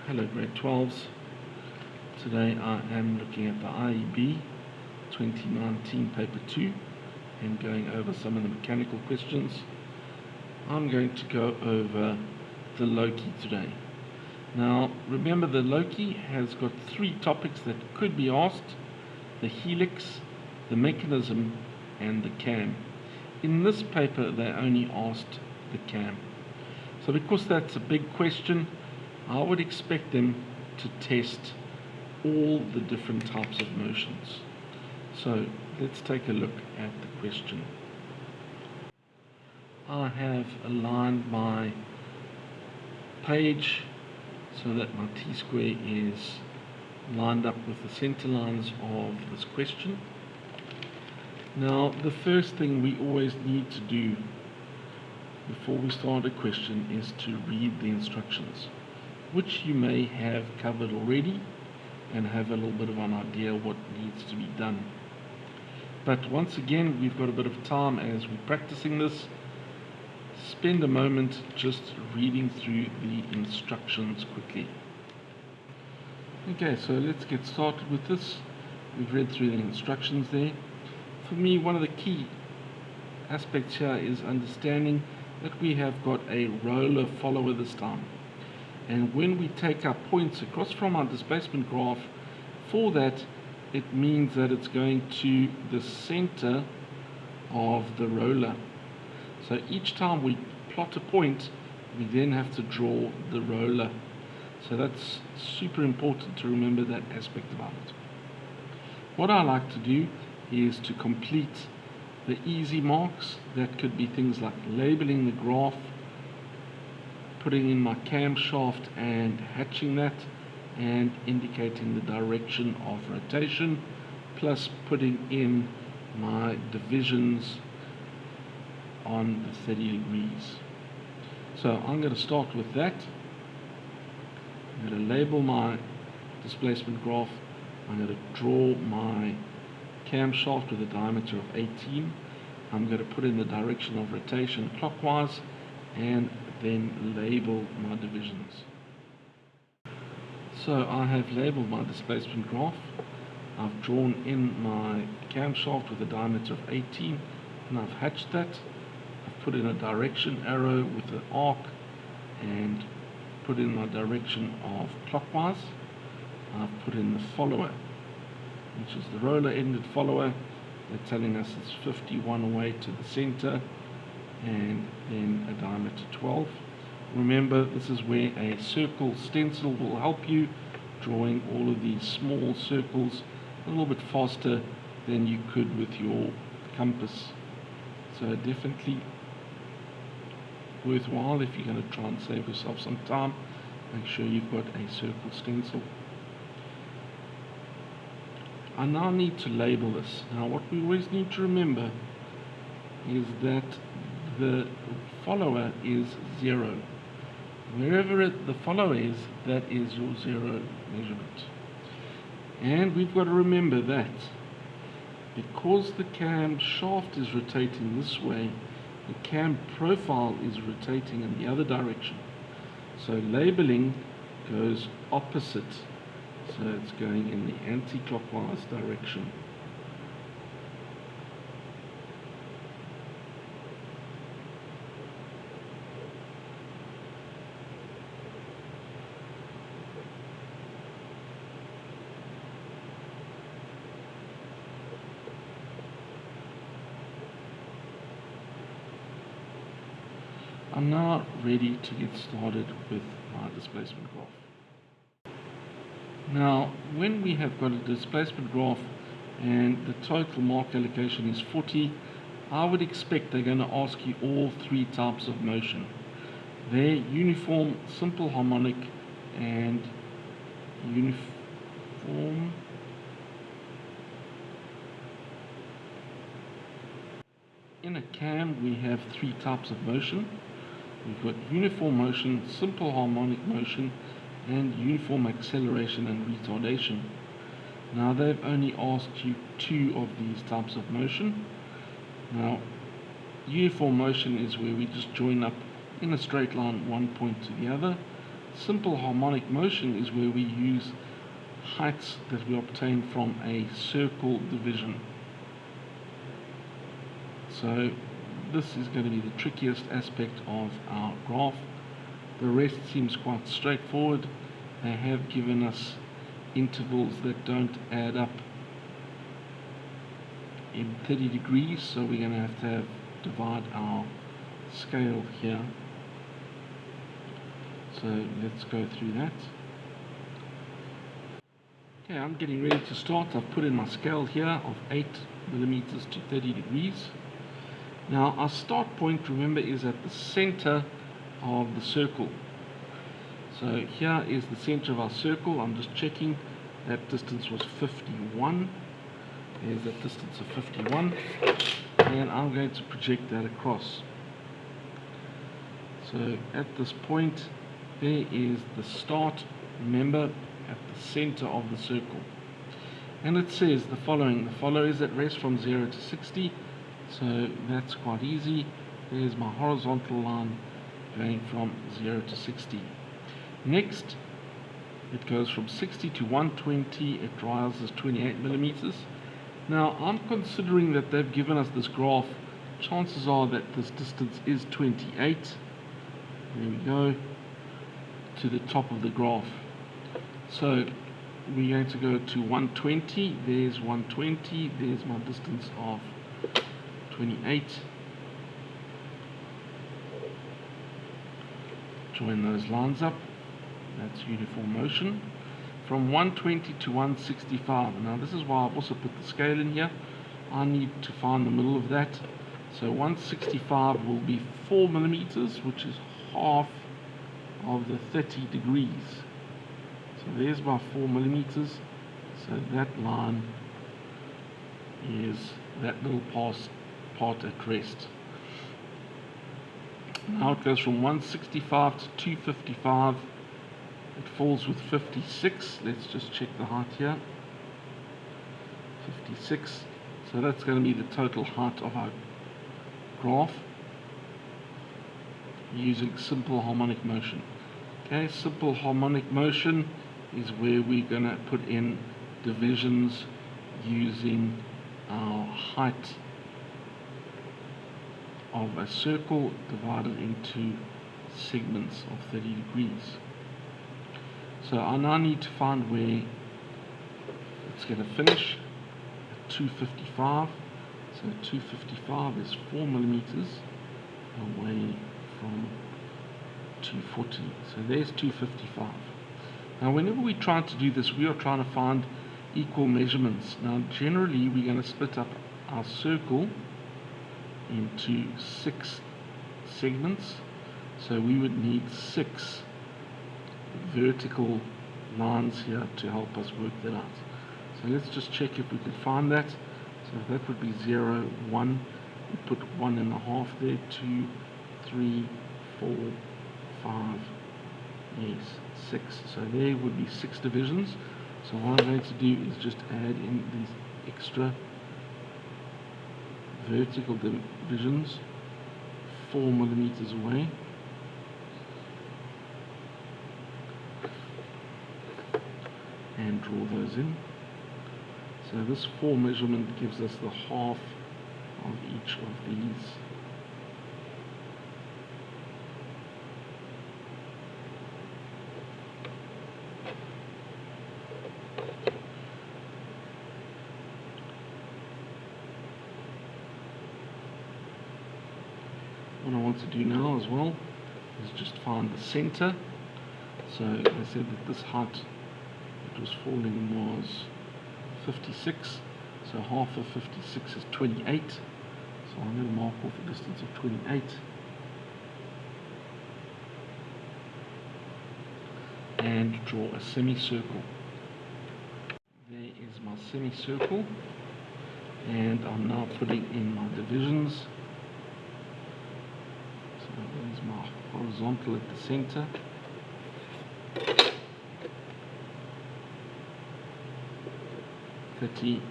Hello grade 12s. Today I am looking at the IEB 2019 paper 2 and going over some of the mechanical questions. I'm going to go over the LOCI today. Now remember, the LOCI has got three topics that could be asked: the helix, the mechanism and the cam. In this paper they only asked the cam. So because that's a big question, I would expect them to test all the different types of motions. So let's take a look at the question. I have aligned my page so that my t-square is lined up with the center lines of this question. Now the first thing we always need to do before we start a question is to read the instructions, which you may have covered already and have a little bit of an idea what needs to be done. But once again, we've got a bit of time as we're practicing this. Spend a moment just reading through the instructions quickly. Okay, so let's get started with this. We've read through the instructions there. For me, one of the key aspects here is understanding that we have got a roller follower this time. And when we take our points across from our displacement graph, for that, it means that it's going to the center of the roller. So each time we plot a point, we then have to draw the roller. So that's super important to remember that aspect about it. What I like to do is to complete the easy marks. That could be things like labeling the graph, putting in my camshaft and hatching that, and indicating the direction of rotation, plus putting in my divisions on the 30 degrees. So I'm going to start with that. I'm going to label my displacement graph. I'm going to draw my camshaft with a diameter of 18. I'm going to put in the direction of rotation clockwise and then label my divisions. So I have labeled my displacement graph. I've drawn in my camshaft with a diameter of 18 and I've hatched that. I've put in a direction arrow with an arc and put in my direction of clockwise. I've put in the follower, which is the roller ended follower. They're telling us it's 51 away to the center, and then a diameter 12. Remember, this is where a circle stencil will help you, drawing all of these small circles a little bit faster than you could with your compass. So definitely worthwhile if you're going to try and save yourself some time. Make sure you've got a circle stencil. I now need to label this. Now what we always need to remember is that the follower is 0. Wherever the follower is, that is your 0 measurement. And we've got to remember that because the cam shaft is rotating this way, the cam profile is rotating in the other direction. So labeling goes opposite. So it's going in the anti-clockwise direction. I'm now ready to get started with my displacement graph. Now, when we have got a displacement graph and the total mark allocation is 40, I would expect they're going to ask you all three types of motion. They're uniform, simple harmonic, and uniform. In a cam, we have three types of motion. We've got uniform motion, simple harmonic motion, and uniform acceleration and retardation. Now they've only asked you two of these types of motion. Now uniform motion is where we just join up in a straight line one point to the other. Simple harmonic motion is where we use heights that we obtain from a circle division. So this is going to be the trickiest aspect of our graph. The rest seems quite straightforward. They have given us intervals that don't add up in 30 degrees, so we're going to have divide our scale here. So let's go through that. Okay, I'm getting ready to start. I've put in my scale here of 8 millimeters to 30 degrees. Now our start point, remember, is at the center of the circle. So here is the center of our circle. I'm just checking that distance was 51. There's a distance of 51, and I'm going to project that across. So at this point, there is the start, remember, at the center of the circle. And it says the following: the follower is at rest from 0 to 60, so that's quite easy. There's my horizontal line going from 0 to 60. Next, it goes from 60 to 120, it rises 28 millimeters. Now, I'm considering that they've given us this graph. Chances are that this distance is 28. There we go, to the top of the graph. So we're going to go to 120. There's 120. There's my distance of 28. Join those lines up. That's uniform motion. From 120 to 165. Now this is why I've also put the scale in here. I need to find the middle of that. So 165 will be 4 millimeters, which is half of the 30 degrees. So there's my 4 millimeters. So that line is that little part at rest. Now it goes from 165 to 255. It falls with 56. Let's just check the height here. 56. So that's going to be the total height of our graph using simple harmonic motion. Okay, simple harmonic motion is where we're going to put in divisions using our height of a circle divided into segments of 30 degrees. So I now need to find where it's going to finish at 255. So 255 is 4 millimeters away from 240. So there's 255. Now whenever we try to do this, we are trying to find equal measurements. Now generally we're going to split up our circle into 6 segments. So we would need 6 vertical lines here to help us work that out. So let's just check if we could find that. So that would be 0, 1. We put 1.5 there, 2, 3, 4, 5, yes, 6. So there would be 6 divisions. So what I'm going to do is just add in these extra vertical divisions 4 millimeters away. And draw those in. So this 4 measurement gives us the half of each of these. What I want to do now as well is just find the center. So I said that this height it was falling was 56, so half of 56 is 28, so I'm going to mark off a distance of 28 and draw a semicircle. There is my semicircle, and I'm now putting in my divisions. So there's my horizontal at the center. 30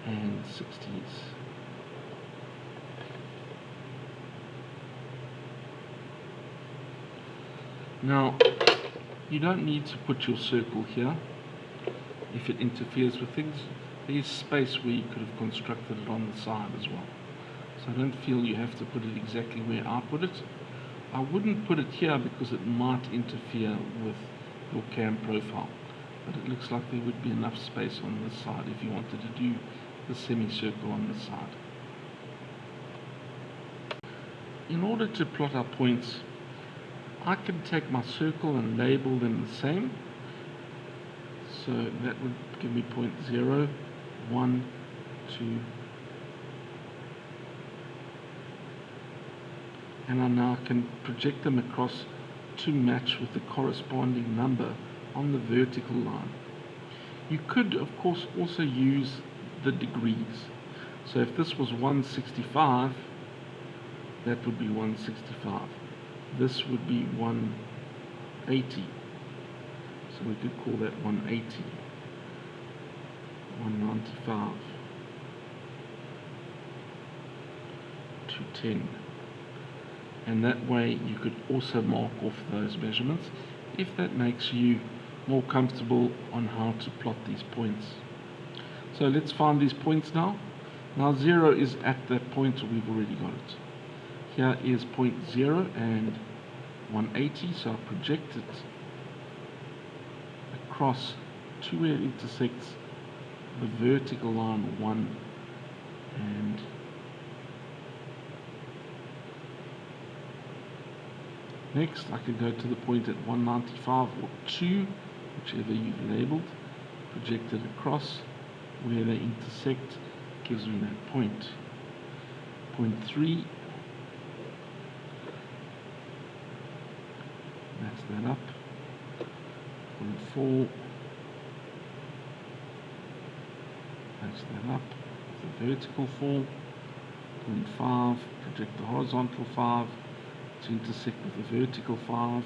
and 60s. Now, you don't need to put your circle here if it interferes with things. There's space where you could have constructed it on the side as well. So I don't feel you have to put it exactly where I put it. I wouldn't put it here because it might interfere with your cam profile. But it looks like there would be enough space on this side if you wanted to do the semicircle on this side. In order to plot our points, I can take my circle and label them the same. So that would give me point 0, 1, 2, and I now can project them across to match with the corresponding number on the vertical line. You could, of course, also use the degrees. So if this was 165, that would be 165. This would be 180. So we could call that 180, 195, 210. And that way you could also mark off those measurements if that makes you more comfortable on how to plot these points. So let's find these points now. Now 0 is at that point, so we've already got it. Here is point 0 and 180, so I'll project it across to where it intersects the vertical line 1 and next I can go to the point at 195 or 2, whichever you've labeled, project it across where they intersect, gives me that point. Point 3, match that up. Point 4, match that up with the vertical 4. Point 5, project the horizontal 5 to intersect with the vertical 5,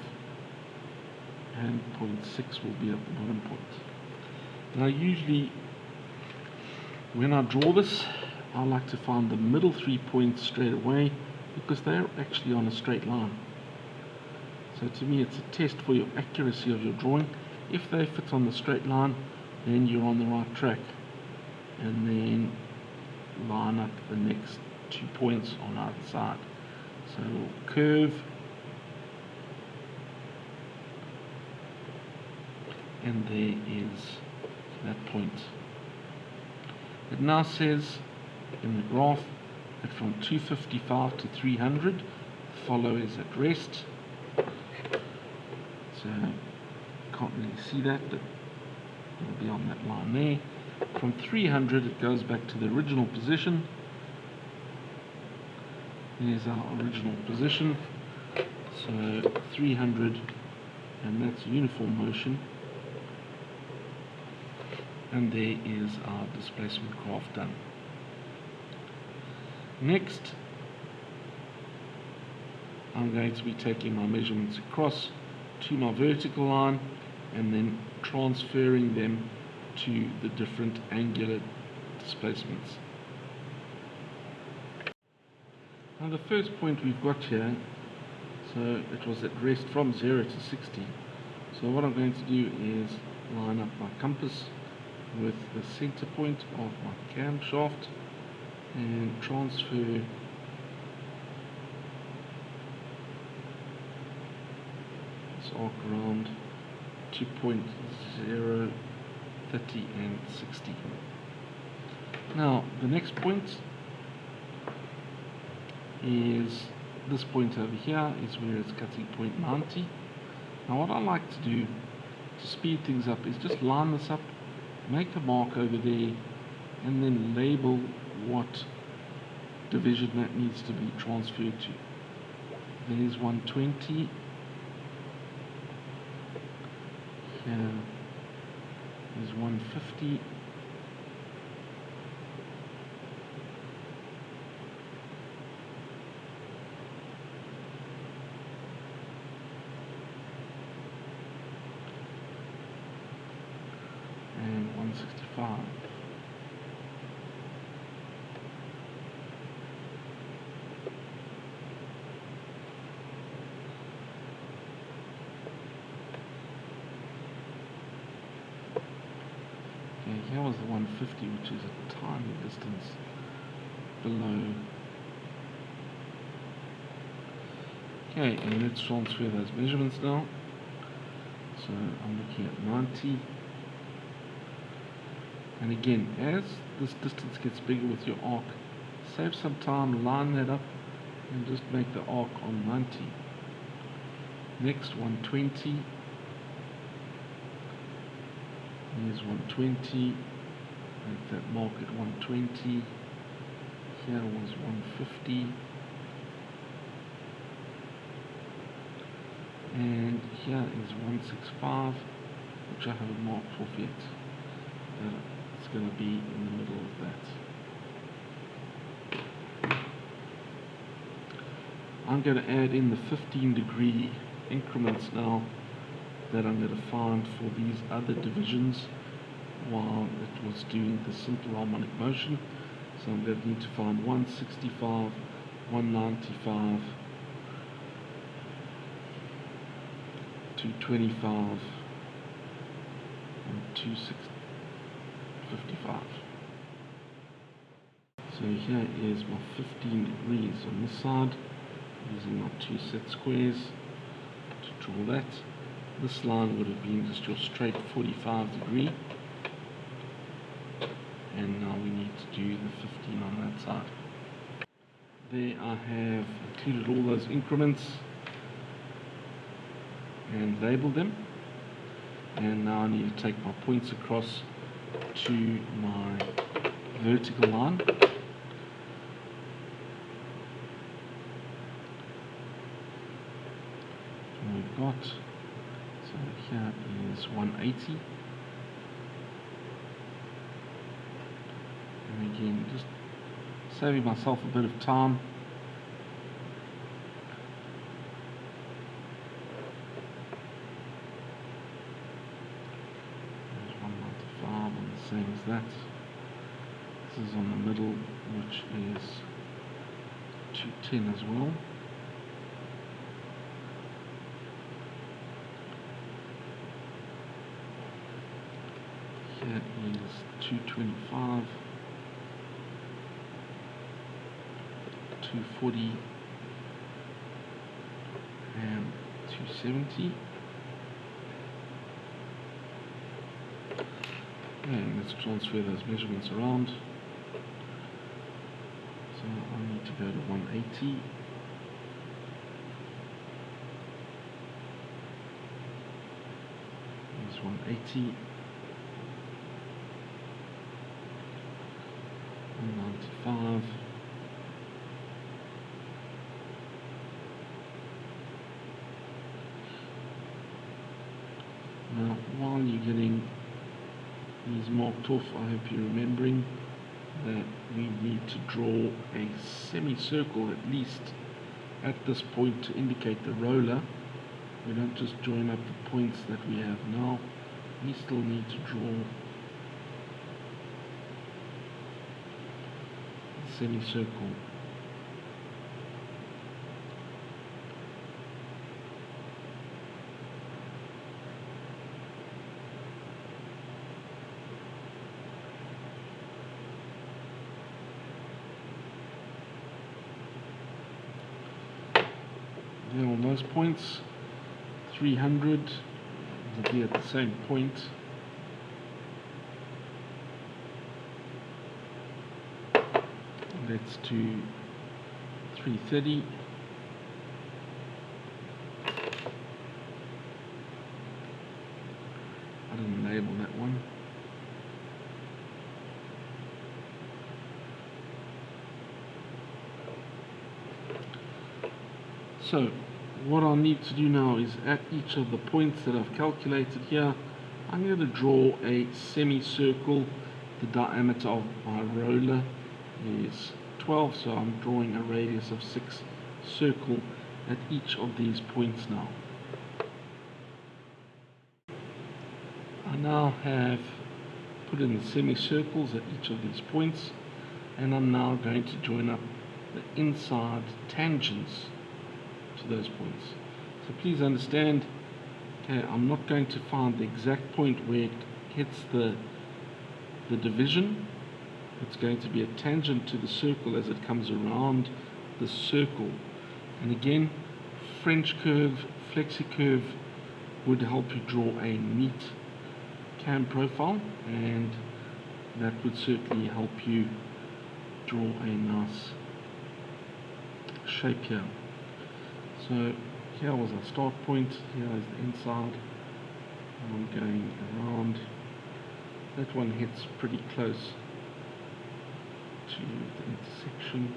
and point 6 will be at the bottom point. Now usually when I draw this, I like to find the middle 3 points straight away because they're actually on a straight line. So to me it's a test for your accuracy of your drawing. If they fit on the straight line, then you're on the right track. And then line up the next 2 points on either side. So we'll curve, and there is that point. It now says in the graph that from 255 to 300 the follow is at rest. So can't really see that, but it'll be on that line there. From 300 it goes back to the original position. There's our original position. So 300, and that's uniform motion. And there is our displacement graph done. Next, I'm going to be taking my measurements across to my vertical line and then transferring them to the different angular displacements. Now the first point we've got here, so it was at rest from 0 to 60. So what I'm going to do is line up my compass with the center point of my cam shaft and transfer this arc around to point 0, 30 and 60. Now the next point is this point over here, is where it's cutting point 90. Now what I like to do to speed things up is just line this up, make a mark over there, and then label what division that needs to be transferred to. There's 120. Here is 150. And 165. that was the 150, which is a tiny distance below. Okay, and let's transfer those measurements now. So I'm looking at 90. And again, as this distance gets bigger with your arc, save some time, line that up, and just make the arc on 90. Next, 120. Here's 120. Make that mark at 120. Here was 150. And here is 165, which I haven't marked off yet. It's going to be in the middle of that. I'm going to add in the 15-degree increments now that I'm going to find for these other divisions while it was doing the simple harmonic motion. So I'm going to need to find 165, 195, 225, and 255. So here is my 15 degrees on this side, using my 2 set squares to draw that. This line would have been just your straight 45 degree, and now we need to do the 15 on that side. There I have included all those increments and labeled them, and now I need to take my points across to my vertical line. And we've got, so here is 180, and again just saving myself a bit of time. Same as that. This is on the middle, which is 210 as well. Here is 225, 240, and 270. And let's transfer those measurements around. So I need to go to 180. There's 180. 195. Now, while you're getting these marked off, I hope you're remembering that we need to draw a semicircle at least at this point to indicate the roller. We don't just join up the points that we have now. We still need to draw a semicircle. There on those points, 300 will be at the same point. Let's do 330. I didn't label that one. So what I'll need to do now is at each of the points that I've calculated here, I'm going to draw a semicircle. The diameter of my roller is 12, so I'm drawing a radius of 6 circle at each of these points now. I now have put in the semicircles at each of these points, and I'm now going to join up the inside tangents to those points. So please understand, okay, I'm not going to find the exact point where it hits the the division. It's going to be a tangent to the circle as it comes around the circle. And again, French curve, flexi curve would help you draw a neat cam profile, and that would certainly help you draw a nice shape here. So here was our start point, here is the inside, and I'm going around. That one hits pretty close to the intersection.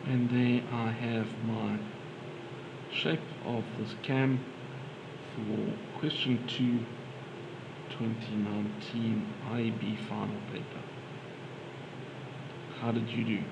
And there I have my shape of this cam for question 2, 2019 IEB final paper. How did you do?